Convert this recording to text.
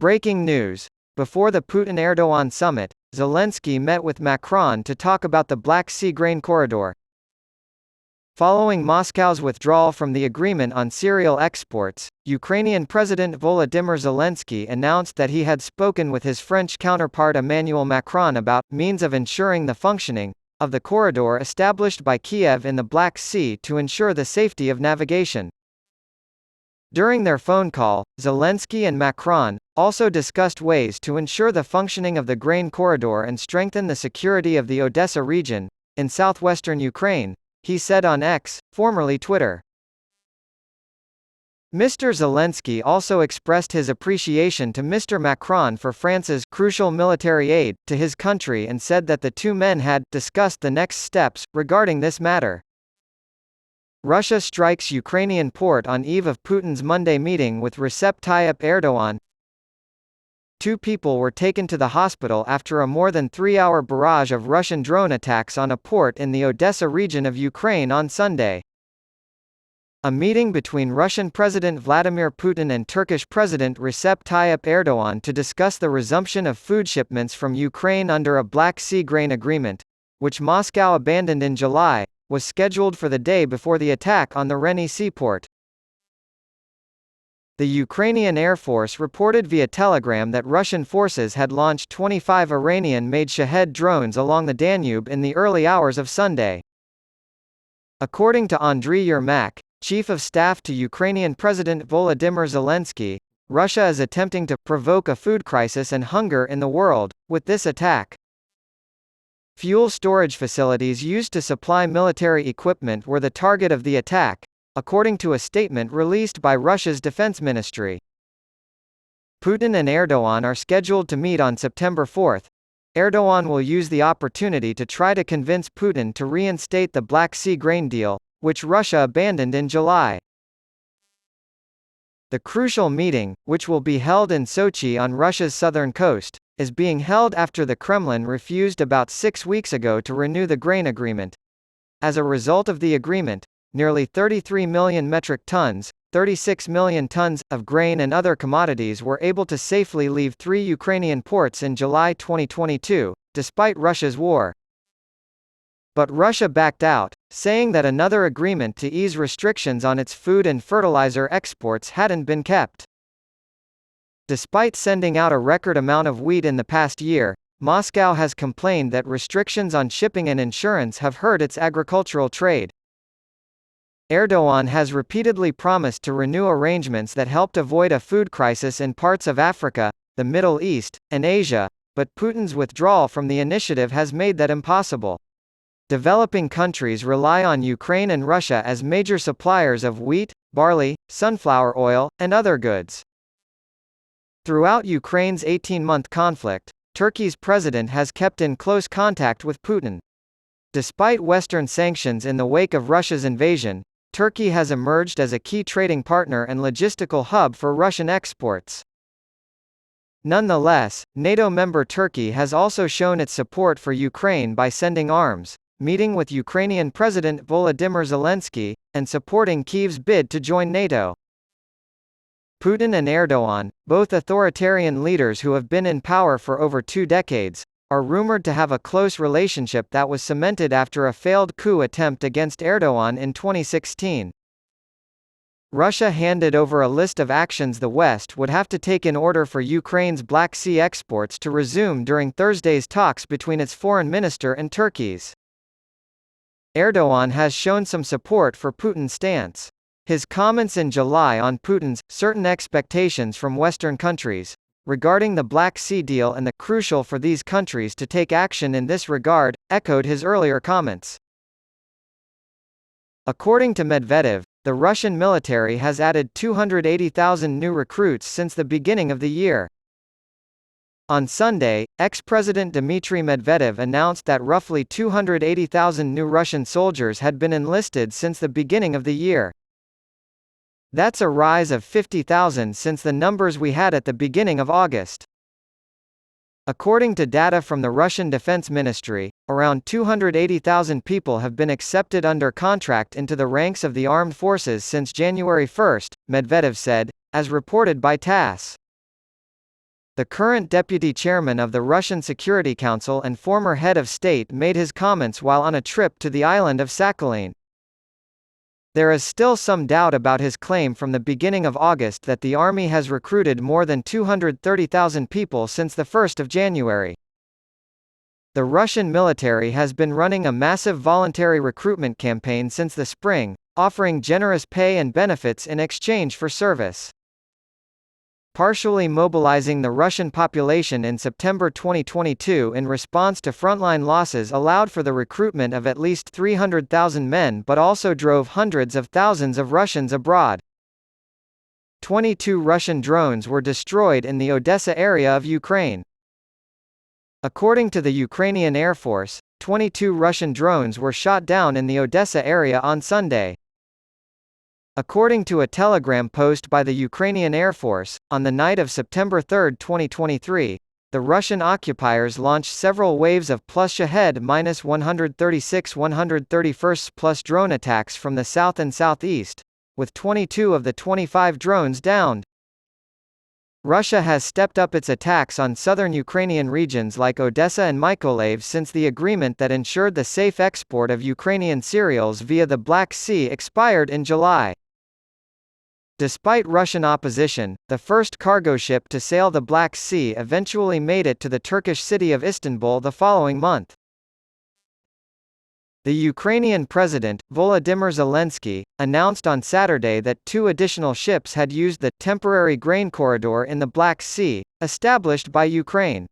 Breaking news. Before the Putin Erdogan summit, Zelenskyy met with Macron to talk about the Black Sea grain corridor. Following Moscow's withdrawal from the agreement on cereal exports, Ukrainian President Volodymyr Zelenskyy announced that he had spoken with his French counterpart Emmanuel Macron about means of ensuring the functioning of the corridor established by Kiev in the Black Sea to ensure the safety of navigation. During their phone call, Zelenskyy and Macron also discussed ways to ensure the functioning of the grain corridor and strengthen the security of the Odessa region, in southwestern Ukraine, he said on X, formerly Twitter. Mr. Zelenskyy also expressed his appreciation to Mr. Macron for France's crucial military aid to his country and said that the two men had discussed the next steps regarding this matter. Russia strikes Ukrainian port on eve of Putin's Monday meeting with Recep Tayyip Erdogan. 2 people were taken to the hospital after a more than 3-hour barrage of Russian drone attacks on a port in the Odessa region of Ukraine on Sunday. A meeting between Russian President Vladimir Putin and Turkish President Recep Tayyip Erdogan to discuss the resumption of food shipments from Ukraine under a Black Sea grain agreement, which Moscow abandoned in July, was scheduled for the day before the attack on the Reni seaport. The Ukrainian Air Force reported via Telegram that Russian forces had launched 25 Iranian-made Shahed drones along the Danube in the early hours of Sunday. According to Andriy Yermak, Chief of Staff to Ukrainian President Volodymyr Zelenskyy, Russia is attempting to provoke a food crisis and hunger in the world with this attack. Fuel storage facilities used to supply military equipment were the target of the attack, according to a statement released by Russia's defense ministry. Putin and Erdogan are scheduled to meet on September 4. Erdogan will use the opportunity to try to convince Putin to reinstate the Black Sea grain deal, which Russia abandoned in July. The crucial meeting, which will be held in Sochi on Russia's southern coast, is being held after the Kremlin refused about 6 weeks ago to renew the grain agreement. As a result of the agreement, nearly 33 million metric tons, 36 million tons, of grain and other commodities were able to safely leave 3 Ukrainian ports in July 2022, despite Russia's war. But Russia backed out, saying that another agreement to ease restrictions on its food and fertilizer exports hadn't been kept. Despite sending out a record amount of wheat in the past year, Moscow has complained that restrictions on shipping and insurance have hurt its agricultural trade. Erdogan has repeatedly promised to renew arrangements that helped avoid a food crisis in parts of Africa, the Middle East, and Asia, but Putin's withdrawal from the initiative has made that impossible. Developing countries rely on Ukraine and Russia as major suppliers of wheat, barley, sunflower oil, and other goods. Throughout Ukraine's 18-month conflict, Turkey's president has kept in close contact with Putin. Despite Western sanctions in the wake of Russia's invasion, Turkey has emerged as a key trading partner and logistical hub for Russian exports. Nonetheless, NATO member Turkey has also shown its support for Ukraine by sending arms, meeting with Ukrainian President Volodymyr Zelenskyy, and supporting Kyiv's bid to join NATO. Putin and Erdogan, both authoritarian leaders who have been in power for over 2 decades, are rumored to have a close relationship that was cemented after a failed coup attempt against Erdogan in 2016. Russia handed over a list of actions the West would have to take in order for Ukraine's Black Sea exports to resume during Thursday's talks between its foreign minister and Turkey's. Erdogan has shown some support for Putin's stance. His comments in July on Putin's certain expectations from Western countries regarding the Black Sea deal and the crucial for these countries to take action in this regard echoed his earlier comments. According to Medvedev, the Russian military has added 280,000 new recruits since the beginning of the year. On Sunday, ex-President Dmitry Medvedev announced that roughly 280,000 new Russian soldiers had been enlisted since the beginning of the year. That's a rise of 50,000 since the numbers we had at the beginning of August. According to data from the Russian Defense Ministry, around 280,000 people have been accepted under contract into the ranks of the armed forces since January 1, Medvedev said, as reported by TASS. the current deputy chairman of the Russian Security Council and former head of state, made his comments while on a trip to the island of Sakhalin. There is still some doubt about his claim from the beginning of August that the army has recruited more than 230,000 people since the 1st of January. The Russian military has been running a massive voluntary recruitment campaign since the spring, offering generous pay and benefits in exchange for service. Partially mobilizing the Russian population in September 2022 in response to frontline losses allowed for the recruitment of at least 300,000 men, but also drove hundreds of thousands of Russians abroad. 22 Russian drones were destroyed in the Odessa area of Ukraine. According to the Ukrainian Air Force, 22 Russian drones were shot down in the Odessa area on Sunday. According to a Telegram post by the Ukrainian Air Force, on the night of September 3, 2023, the Russian occupiers launched several waves of +136-131 drone attacks from the south and southeast, with 22 of the 25 drones downed. Russia has stepped up its attacks on southern Ukrainian regions like Odessa and Mykolaiv since the agreement that ensured the safe export of Ukrainian cereals via the Black Sea expired in July. Despite Russian opposition, the first cargo ship to sail the Black Sea eventually made it to the Turkish city of Istanbul the following month. The Ukrainian President, Volodymyr Zelenskyy, announced on Saturday that 2 additional ships had used the temporary grain corridor in the Black Sea, established by Ukraine.